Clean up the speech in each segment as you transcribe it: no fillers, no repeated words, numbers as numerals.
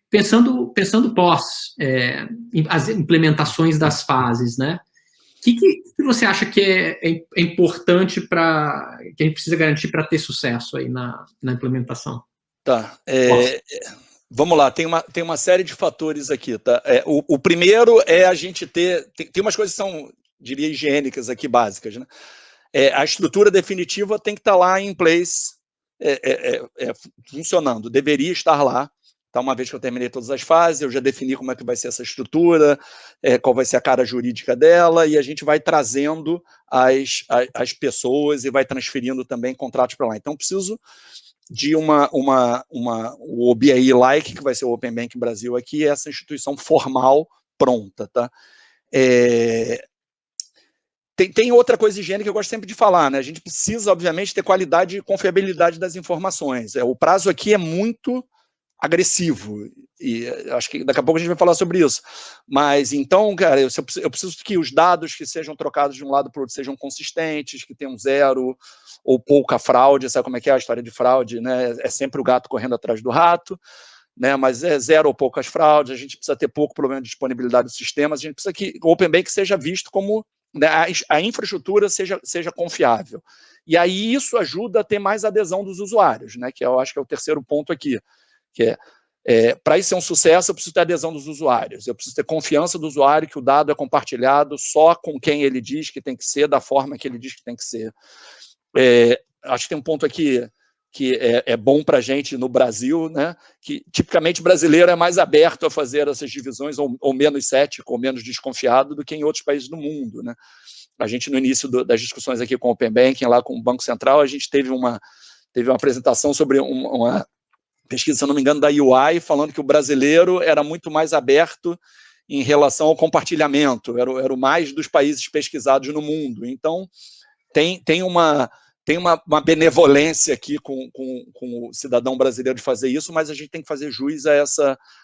pensando pós as implementações das fases, né? O que você acha que é importante que a gente precisa garantir para ter sucesso aí na implementação? Tá. Vamos lá, tem uma série de fatores aqui, tá? O primeiro é a gente ter... Tem umas coisas que são, diria, higiênicas aqui, básicas, né? A estrutura definitiva tem que estar lá em place, funcionando, deveria estar lá. Tá, uma vez que eu terminei todas as fases, eu já defini como é que vai ser essa estrutura, qual vai ser a cara jurídica dela, e a gente vai trazendo as pessoas e vai transferindo também contratos para lá. Então, preciso de o OBI-like, que vai ser o Open Banking Brasil aqui, essa instituição formal pronta. Tá? Tem outra coisa higiênica que eu gosto sempre de falar, né? A gente precisa, obviamente, ter qualidade e confiabilidade das informações. O prazo aqui é muito agressivo, e acho que daqui a pouco a gente vai falar sobre isso. Mas, então, cara, eu preciso que os dados que sejam trocados de um lado para o outro sejam consistentes, que tenham zero ou pouca fraude. Sabe como é que é a história de fraude, né? É sempre o gato correndo atrás do rato, né? Mas é zero ou poucas fraudes, a gente precisa ter pouco problema de disponibilidade dos sistemas, a gente precisa que o Open Banking seja visto como, né, a infraestrutura seja confiável. E aí isso ajuda a ter mais adesão dos usuários, né? Que eu acho que é o terceiro ponto aqui, que para isso ser um sucesso, eu preciso ter adesão dos usuários, eu preciso ter confiança do usuário que o dado é compartilhado só com quem ele diz que tem que ser, da forma que ele diz que tem que ser. Acho que tem um ponto aqui que é bom para a gente no Brasil, né? Que tipicamente o brasileiro é mais aberto a fazer essas divisões, ou menos cético, ou menos desconfiado do que em outros países do mundo, né? A gente, no início das discussões aqui com o Open Banking, lá com o Banco Central, a gente teve uma apresentação sobre uma pesquisa, se eu não me engano, da UI, falando que o brasileiro era muito mais aberto em relação ao compartilhamento, era o mais dos países pesquisados no mundo. Então, tem uma benevolência aqui com o cidadão brasileiro de fazer isso, mas a gente tem que fazer jus a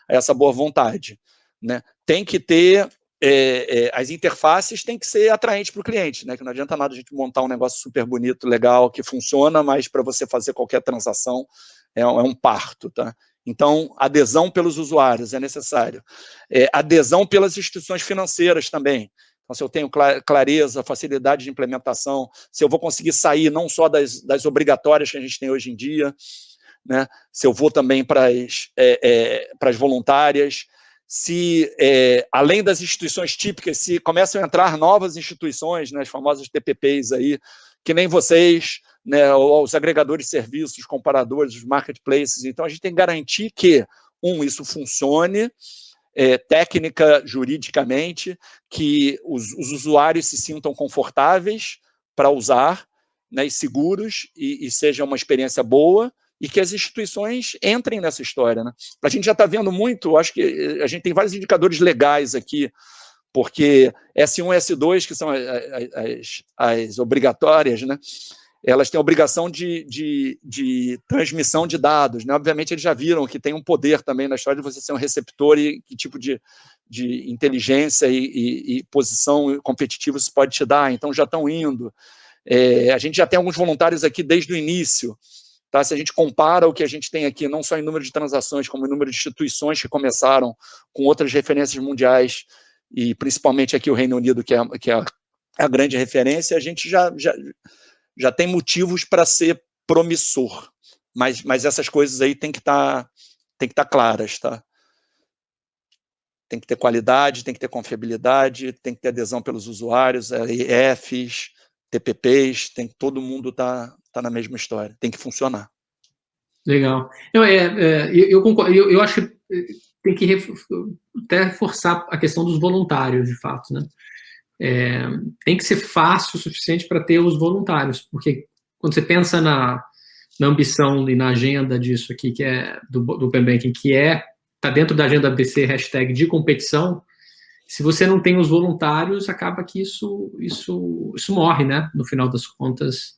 essa boa vontade, né? Tem que ter... as interfaces têm que ser atraentes para o cliente, né? Que não adianta nada a gente montar um negócio super bonito, legal, que funciona, mas para você fazer qualquer transação é um parto, tá? Então, adesão pelos usuários é necessário. Adesão pelas instituições financeiras também. Então, se eu tenho clareza, facilidade de implementação, se eu vou conseguir sair não só das obrigatórias que a gente tem hoje em dia, né? Se eu vou também para as voluntárias, se, além das instituições típicas, se começam a entrar novas instituições, né, as famosas TPPs aí, que nem vocês, né, ou os agregadores de serviços, os comparadores, os marketplaces. Então, a gente tem que garantir que, isso funcione, técnica, juridicamente, que os usuários se sintam confortáveis para usar, né, e seguros, e seja uma experiência boa, e que as instituições entrem nessa história, né? A gente já está vendo muito, acho que a gente tem vários indicadores legais aqui, porque S1 e S2, que são as obrigatórias, né? Elas têm a obrigação de transmissão de dados, né? Obviamente, eles já viram que tem um poder também na história de você ser um receptor e que tipo de inteligência e posição competitiva isso pode te dar, então já estão indo. A gente já tem alguns voluntários aqui desde o início, tá? Se a gente compara o que a gente tem aqui, não só em número de transações, como em número de instituições que começaram com outras referências mundiais, e principalmente aqui o Reino Unido, que é a grande referência, a gente já tem motivos para ser promissor, mas essas coisas aí tem que estar claras, tá? Tem que ter qualidade, tem que ter confiabilidade, tem que ter adesão pelos usuários, EFs, TPPs, todo mundo tá na mesma história, tem que funcionar. Legal. Eu concordo, eu acho que tem que até reforçar a questão dos voluntários, de fato, né? Tem que ser fácil o suficiente para ter os voluntários, porque quando você pensa na ambição e na agenda disso aqui, que é do Open Banking, que está dentro da agenda BC hashtag de competição, se você não tem os voluntários, acaba que isso morre, né? No final das contas.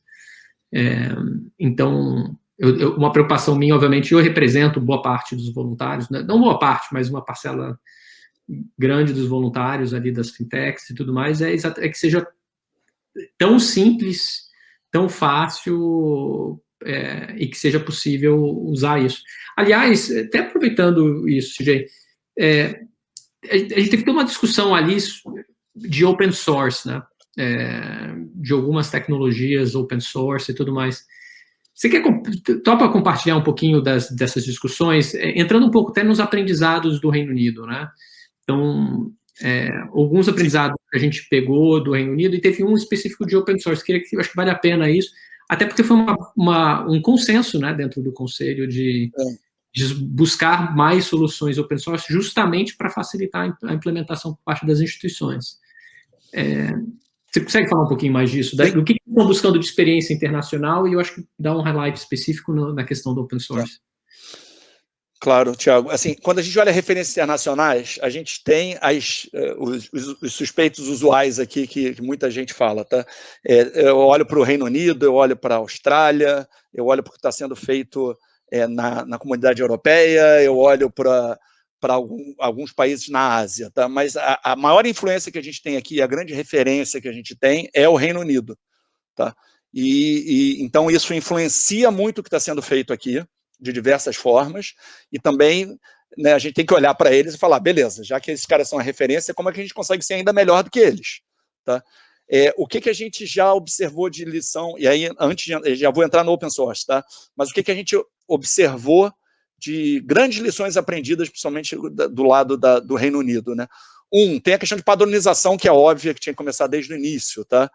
Então, uma preocupação minha, obviamente, eu represento boa parte dos voluntários, né? Não boa parte, mas uma parcela grande dos voluntários ali das fintechs e tudo mais, que seja tão simples, tão fácil e que seja possível usar isso. Aliás, até aproveitando isso, CJ, a gente tem que ter uma discussão ali de open source, né? De algumas tecnologias open source e tudo mais. Você topa compartilhar um pouquinho dessas discussões, entrando um pouco até nos aprendizados do Reino Unido, né? Então, alguns aprendizados que a gente pegou do Reino Unido, e teve um específico de open source, que eu acho que vale a pena isso, até porque foi um consenso, né, dentro do conselho de buscar mais soluções open source justamente para facilitar a implementação por parte das instituições. Você consegue falar um pouquinho mais disso? Do que estão buscando de experiência internacional, e eu acho que dá um highlight específico na questão do open source. Claro, Thiago. Assim, quando a gente olha referências internacionais, a gente tem os suspeitos usuais aqui que muita gente fala, tá? Eu olho para o Reino Unido, eu olho para a Austrália, eu olho para o que está sendo feito na comunidade europeia, eu olho para alguns países na Ásia, tá? Mas a maior influência que a gente tem aqui, a grande referência que a gente tem é o Reino Unido, tá? Então isso influencia muito o que está sendo feito aqui, de diversas formas, e também, né, a gente tem que olhar para eles e falar, beleza, já que esses caras são a referência, como é que a gente consegue ser ainda melhor do que eles? Tá? O que a gente já observou de lição, e aí já vou entrar no open source, tá? Mas o que a gente observou de grandes lições aprendidas, principalmente do lado do Reino Unido, né? Tem a questão de padronização, que é óbvia, que tinha que começar desde o início, tá?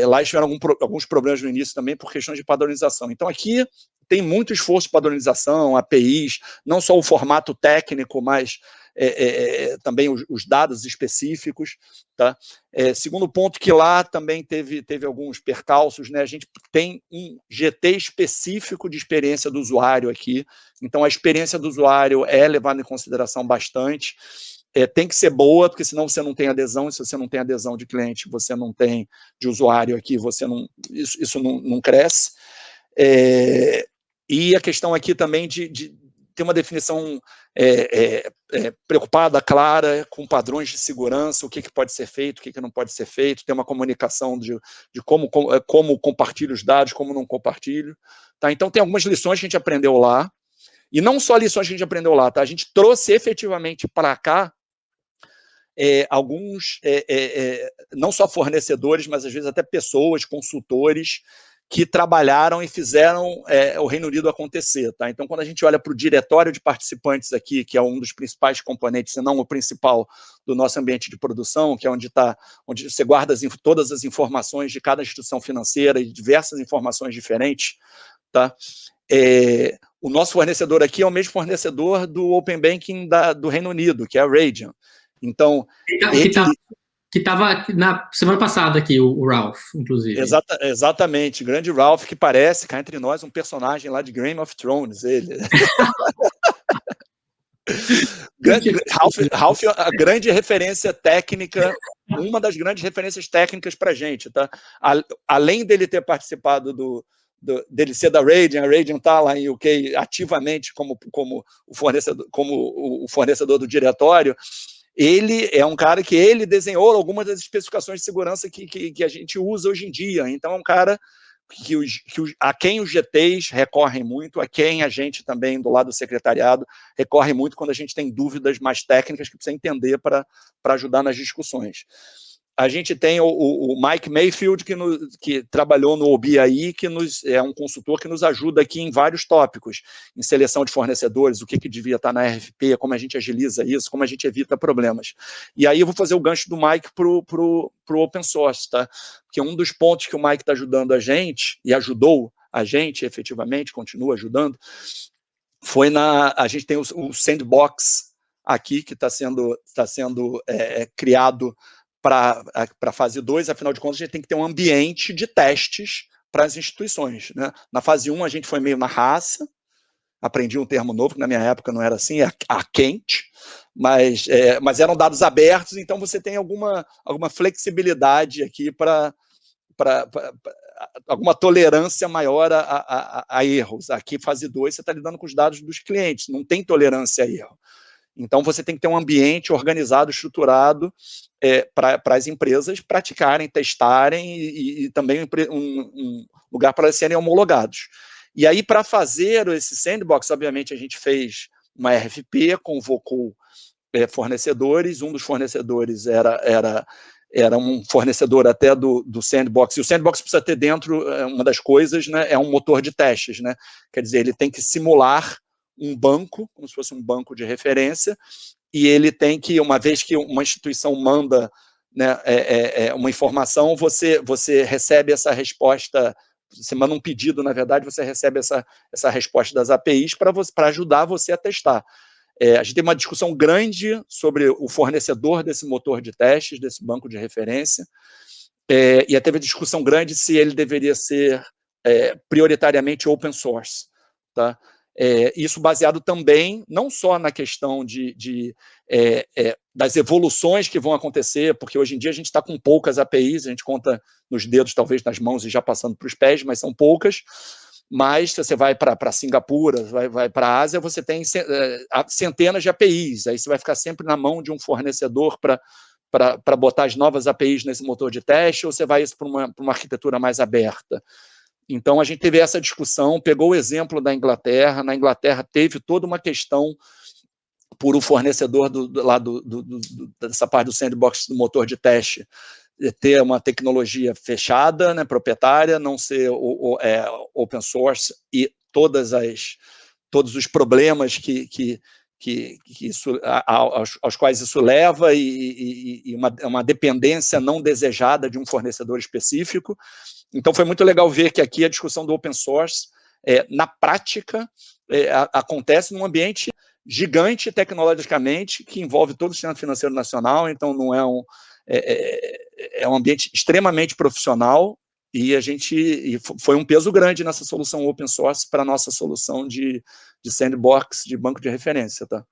Lá eles tiveram alguns problemas no início também por questões de padronização. Então aqui tem muito esforço de padronização, APIs, não só o formato técnico, mas também os dados específicos. Tá? Segundo ponto, que lá também teve alguns percalços, né? A gente tem um GT específico de experiência do usuário aqui, então a experiência do usuário é levada em consideração bastante. Tem que ser boa, porque senão você não tem adesão, e se você não tem adesão de cliente, você não tem de usuário aqui, isso não cresce. E a questão aqui também de ter uma definição preocupada, clara, com padrões de segurança, o que pode ser feito, o que não pode ser feito, ter uma comunicação de como compartilho os dados, como não compartilho. Tá? Então, tem algumas lições que a gente aprendeu lá, e não só lições que a gente aprendeu lá, tá? A gente trouxe efetivamente para cá alguns, não só fornecedores, mas às vezes até pessoas, consultores, que trabalharam e fizeram o Reino Unido acontecer. Tá? Então, quando a gente olha para o diretório de participantes aqui, que é um dos principais componentes, se não o principal, do nosso ambiente de produção, que é onde você guarda todas as informações de cada instituição financeira e diversas informações diferentes, tá? O nosso fornecedor aqui é o mesmo fornecedor do Open Banking do Reino Unido, que é a Radian. Então, que estava na semana passada aqui, o Ralph, inclusive. Exatamente, grande Ralph, que parece, cá entre nós, um personagem lá de Game of Thrones, ele. Ralph é a grande referência técnica, uma das grandes referências técnicas para a gente. Tá? Além dele ter participado dele ser da Radian, a Radian está lá em UK ativamente como o fornecedor do diretório. Ele é um cara que ele desenhou algumas das especificações de segurança que a gente usa hoje em dia. Então, é um cara a quem os GTs recorrem muito, a quem a gente também, do lado do secretariado, recorre muito quando a gente tem dúvidas mais técnicas que precisa entender para ajudar nas discussões. A gente tem o Mike Mayfield, que trabalhou no OBI, que é um consultor que nos ajuda aqui em vários tópicos, em seleção de fornecedores, o que devia estar na RFP, como a gente agiliza isso, como a gente evita problemas. E aí eu vou fazer o gancho do Mike para o open source, tá? Porque um dos pontos que o Mike está ajudando a gente, e ajudou a gente efetivamente, continua ajudando, a gente tem o Sandbox aqui, que está sendo criado para a fase 2, afinal de contas, a gente tem que ter um ambiente de testes para as instituições. Né? Na fase 1, a gente foi meio na raça, aprendi um termo novo, que na minha época não era assim, a quente, mas eram dados abertos, então você tem alguma flexibilidade aqui para alguma tolerância maior a erros. Aqui, fase 2, você está lidando com os dados dos clientes, não tem tolerância a erro. Então, você tem que ter um ambiente organizado, estruturado, para as empresas praticarem, testarem e também um lugar para elas serem homologados. E aí, para fazer esse sandbox, obviamente, a gente fez uma RFP, convocou fornecedores, um dos fornecedores era um fornecedor até do sandbox, e o sandbox precisa ter dentro, uma das coisas, né, é um motor de testes, né? Quer dizer, ele tem que simular um banco, como se fosse um banco de referência, e ele tem que, uma vez que uma instituição manda, né, uma informação, você recebe essa resposta, você manda um pedido, na verdade, você recebe essa resposta das APIs para ajudar você a testar. A gente tem uma discussão grande sobre o fornecedor desse motor de testes, desse banco de referência, e teve uma discussão grande se ele deveria ser prioritariamente open source. Tá? Isso baseado também, não só na questão das evoluções que vão acontecer, porque hoje em dia a gente está com poucas APIs, a gente conta nos dedos, talvez nas mãos e já passando para os pés, mas são poucas. Mas se você vai para Singapura, vai para a Ásia, você tem centenas de APIs, aí você vai ficar sempre na mão de um fornecedor para botar as novas APIs nesse motor de teste, ou você vai para uma arquitetura mais aberta. Então, a gente teve essa discussão, pegou o exemplo da Inglaterra, na Inglaterra teve toda uma questão por o fornecedor dessa parte do sandbox do motor de teste ter uma tecnologia fechada, né, proprietária, não ser open source, e todos os problemas que isso, aos quais isso leva, e uma dependência não desejada de um fornecedor específico. Então, foi muito legal ver que aqui a discussão do open source, na prática, acontece num ambiente gigante tecnologicamente, que envolve todo o sistema financeiro nacional, então não é um ambiente extremamente profissional, e foi um peso grande nessa solução open source para a nossa solução de sandbox, de banco de referência. Tá?